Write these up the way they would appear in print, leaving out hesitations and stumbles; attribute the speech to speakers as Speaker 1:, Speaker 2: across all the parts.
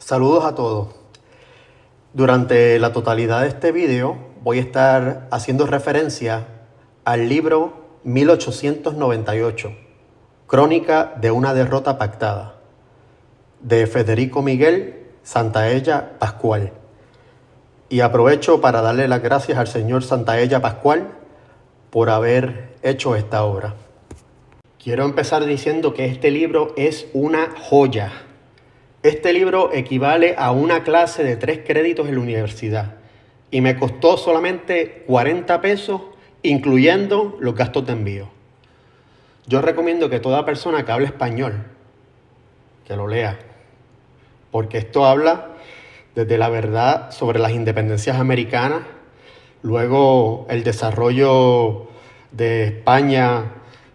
Speaker 1: Saludos a todos. Durante la totalidad de este video voy a estar haciendo referencia al libro 1898, Crónica de una derrota pactada, de Federico Miguel Santaella Pascual. Y aprovecho para darle las gracias al señor Santaella Pascual por haber hecho esta obra. Quiero empezar diciendo que este libro es una joya. Este libro equivale a una clase de 3 créditos en la universidad y me costó solamente 40 pesos, incluyendo los gastos de envío. Yo recomiendo que toda persona que hable español, que lo lea, porque esto habla desde la verdad sobre las independencias americanas, luego el desarrollo de España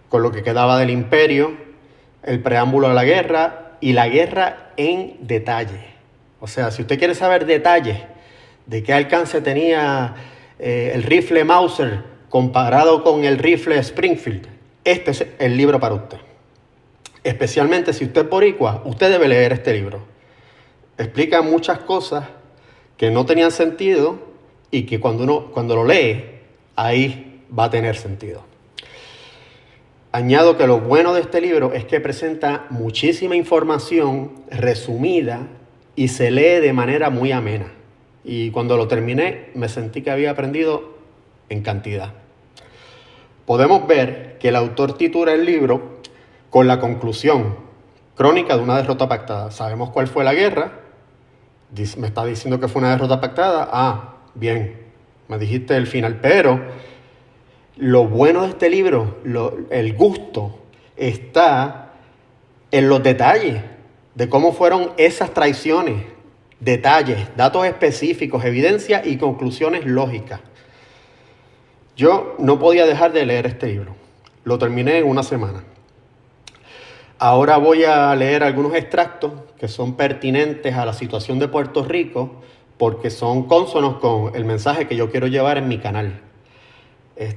Speaker 1: con lo que quedaba del imperio, el preámbulo a la guerra y la guerra en detalle. O sea, si usted quiere saber detalles de qué alcance tenía el rifle Mauser comparado con el rifle Springfield, este es el libro para usted. Especialmente si usted es boricua, usted debe leer este libro. Explica muchas cosas que no tenían sentido y que cuando lo lee, ahí va a tener sentido. Añado que lo bueno de este libro es que presenta muchísima información resumida y se lee de manera muy amena. Y cuando lo terminé me sentí que había aprendido en cantidad. Podemos ver que el autor titula el libro con la conclusión, Crónica de una derrota pactada. Sabemos cuál fue la guerra. Me está diciendo que fue una derrota pactada. Ah, bien, me dijiste el final, pero lo bueno de este libro, el gusto, está en los detalles de cómo fueron esas traiciones, detalles, datos específicos, evidencias y conclusiones lógicas. Yo no podía dejar de leer este libro. Lo terminé en una semana. Ahora voy a leer algunos extractos que son pertinentes a la situación de Puerto Rico porque son cónsonos con el mensaje que yo quiero llevar en mi canal.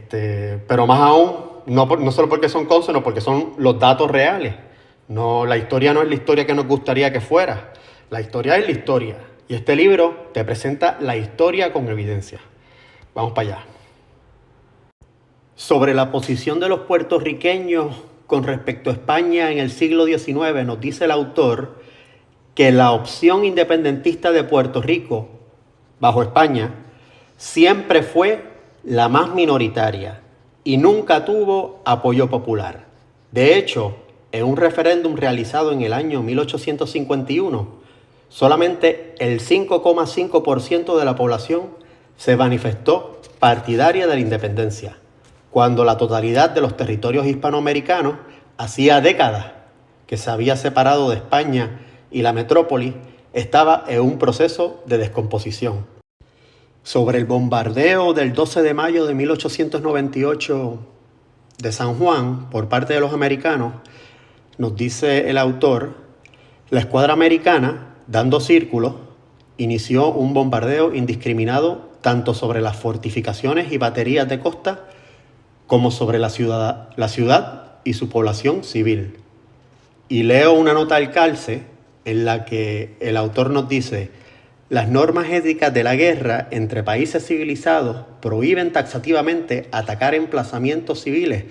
Speaker 1: Pero más aún, no solo porque son cónsonos, porque son los datos reales. La historia no es la historia que nos gustaría que fuera. La historia es la historia. Y este libro te presenta la historia con evidencia. Vamos para allá. Sobre la posición de los puertorriqueños con respecto a España en el siglo XIX, nos dice el autor que la opción independentista de Puerto Rico, bajo España, siempre fue la más minoritaria y nunca tuvo apoyo popular. De hecho, en un referéndum realizado en el año 1851, solamente el 5,5% de la población se manifestó partidaria de la independencia, cuando la totalidad de los territorios hispanoamericanos hacía décadas que se había separado de España y la metrópoli estaba en un proceso de descomposición. Sobre el bombardeo del 12 de mayo de 1898 de San Juan por parte de los americanos, nos dice el autor, la escuadra americana, dando círculos, inició un bombardeo indiscriminado tanto sobre las fortificaciones y baterías de costa como sobre la ciudad y su población civil. Y leo una nota al calce en la que el autor nos dice: las normas éticas de la guerra entre países civilizados prohíben taxativamente atacar emplazamientos civiles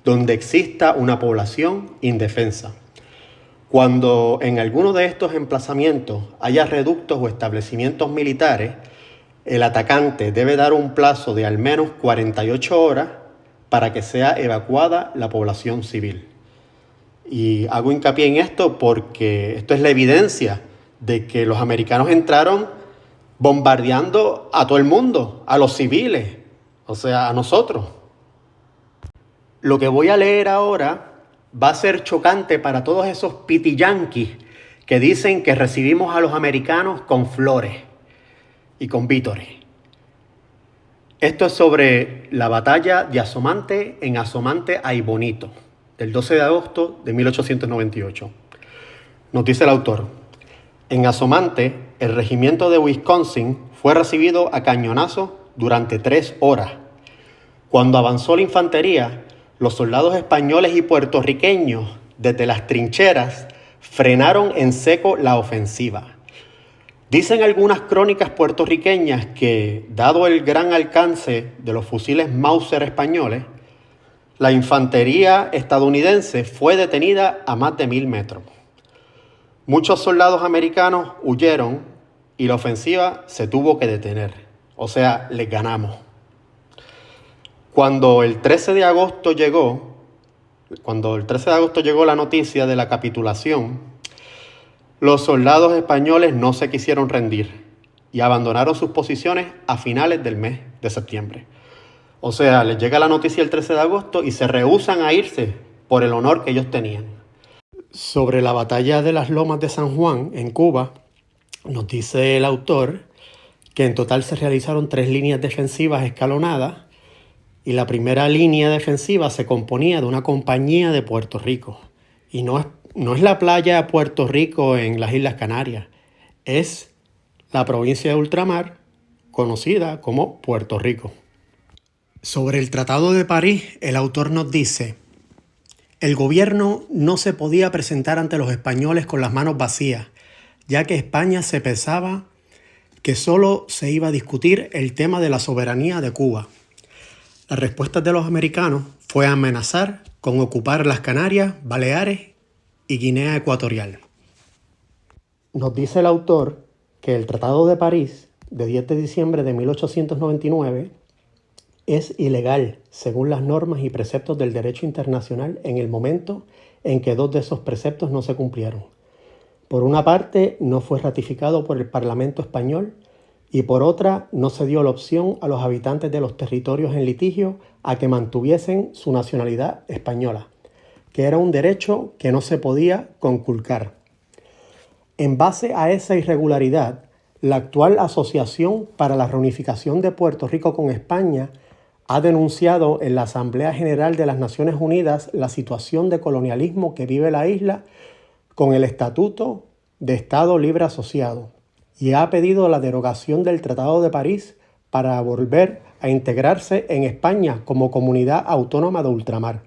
Speaker 1: donde exista una población indefensa. Cuando en alguno de estos emplazamientos haya reductos o establecimientos militares, el atacante debe dar un plazo de al menos 48 horas para que sea evacuada la población civil. Y hago hincapié en esto porque esto es la evidencia de que los americanos entraron bombardeando a todo el mundo, a los civiles, o sea, a nosotros. Lo que voy a leer ahora va a ser chocante para todos esos pitiyanquis que dicen que recibimos a los americanos con flores y con vítores. Esto es sobre la batalla de Asomante en Asomante ay Bonito, del 12 de agosto de 1898. Nos dice el autor: en Asomante, el regimiento de Wisconsin fue recibido a cañonazos durante 3 horas. Cuando avanzó la infantería, los soldados españoles y puertorriqueños, desde las trincheras, frenaron en seco la ofensiva. Dicen algunas crónicas puertorriqueñas que, dado el gran alcance de los fusiles Mauser españoles, la infantería estadounidense fue detenida a más de 1000 metros. Muchos soldados americanos huyeron y la ofensiva se tuvo que detener. O sea, les ganamos. Cuando el 13 de agosto llegó la noticia de la capitulación, los soldados españoles no se quisieron rendir y abandonaron sus posiciones a finales del mes de septiembre. O sea, les llega la noticia el 13 de agosto y se rehúsan a irse por el honor que ellos tenían. Sobre la batalla de las Lomas de San Juan en Cuba, nos dice el autor que en total se realizaron 3 líneas defensivas escalonadas y la primera línea defensiva se componía de una compañía de Puerto Rico. Y no es la playa de Puerto Rico en las Islas Canarias, es la provincia de ultramar conocida como Puerto Rico. Sobre el Tratado de París, el autor nos dice: el gobierno no se podía presentar ante los españoles con las manos vacías, ya que España se pensaba que solo se iba a discutir el tema de la soberanía de Cuba. La respuesta de los americanos fue amenazar con ocupar las Canarias, Baleares y Guinea Ecuatorial. Nos dice el autor que el Tratado de París, de 10 de diciembre de 1899, es ilegal según las normas y preceptos del derecho internacional en el momento en que 2 de esos preceptos no se cumplieron. Por una parte, no fue ratificado por el Parlamento español y por otra, no se dio la opción a los habitantes de los territorios en litigio a que mantuviesen su nacionalidad española, que era un derecho que no se podía conculcar. En base a esa irregularidad, la actual Asociación para la Reunificación de Puerto Rico con España ha denunciado en la Asamblea General de las Naciones Unidas la situación de colonialismo que vive la isla con el Estatuto de Estado Libre Asociado y ha pedido la derogación del Tratado de París para volver a integrarse en España como comunidad autónoma de ultramar.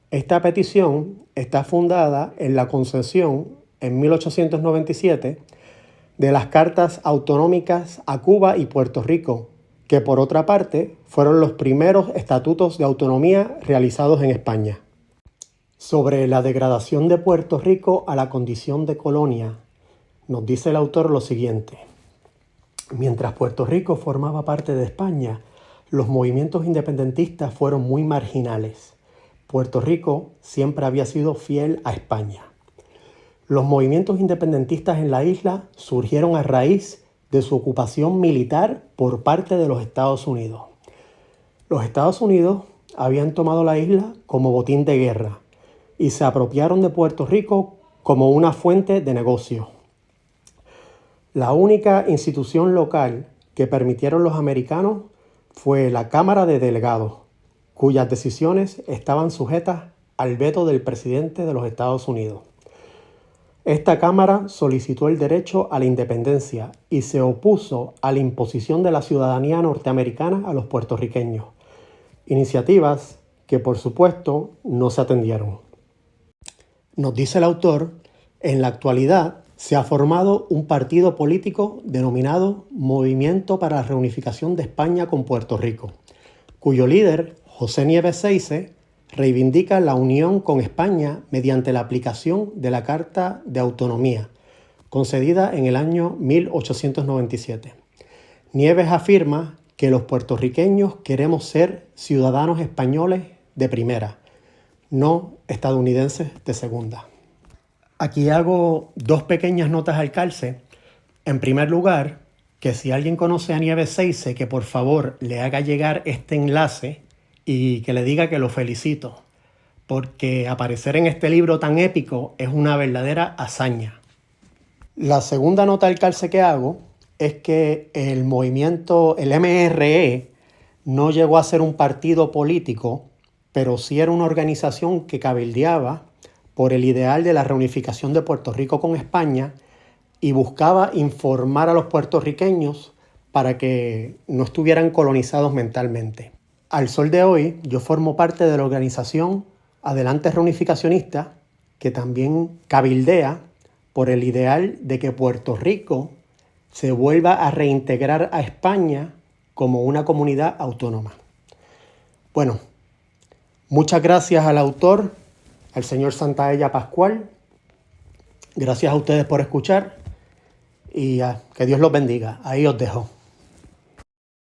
Speaker 1: Esta petición está fundada en la concesión en 1897 de las cartas autonómicas a Cuba y Puerto Rico, que por otra parte fueron los primeros estatutos de autonomía realizados en España. Sobre la degradación de Puerto Rico a la condición de colonia, nos dice el autor lo siguiente: mientras Puerto Rico formaba parte de España, los movimientos independentistas fueron muy marginales. Puerto Rico siempre había sido fiel a España. Los movimientos independentistas en la isla surgieron a raíz de su ocupación militar por parte de los Estados Unidos. Los Estados Unidos habían tomado la isla como botín de guerra y se apropiaron de Puerto Rico como una fuente de negocio. La única institución local que permitieron los americanos fue la Cámara de Delegados, cuyas decisiones estaban sujetas al veto del presidente de los Estados Unidos. Esta Cámara solicitó el derecho a la independencia y se opuso a la imposición de la ciudadanía norteamericana a los puertorriqueños, iniciativas que por supuesto no se atendieron. Nos dice el autor, en la actualidad se ha formado un partido político denominado Movimiento para la Reunificación de España con Puerto Rico, cuyo líder, José Nieves Seize, reivindica la unión con España mediante la aplicación de la Carta de Autonomía, concedida en el año 1897. Nieves afirma que los puertorriqueños queremos ser ciudadanos españoles de primera, no estadounidenses de segunda. Aquí hago 2 pequeñas notas al calce. En primer lugar, que si alguien conoce a Nieves Seize, que por favor le haga llegar este enlace y que le diga que lo felicito, porque aparecer en este libro tan épico es una verdadera hazaña. La segunda nota al calce que hago es que el movimiento, el MRE, no llegó a ser un partido político, pero sí era una organización que cabildeaba por el ideal de la reunificación de Puerto Rico con España y buscaba informar a los puertorriqueños para que no estuvieran colonizados mentalmente. Al sol de hoy, yo formo parte de la organización Adelante Reunificacionista, que también cabildea por el ideal de que Puerto Rico se vuelva a reintegrar a España como una comunidad autónoma. Bueno, muchas gracias al autor, al señor Santaella Pascual. Gracias a ustedes por escuchar y que Dios los bendiga. Ahí os dejo.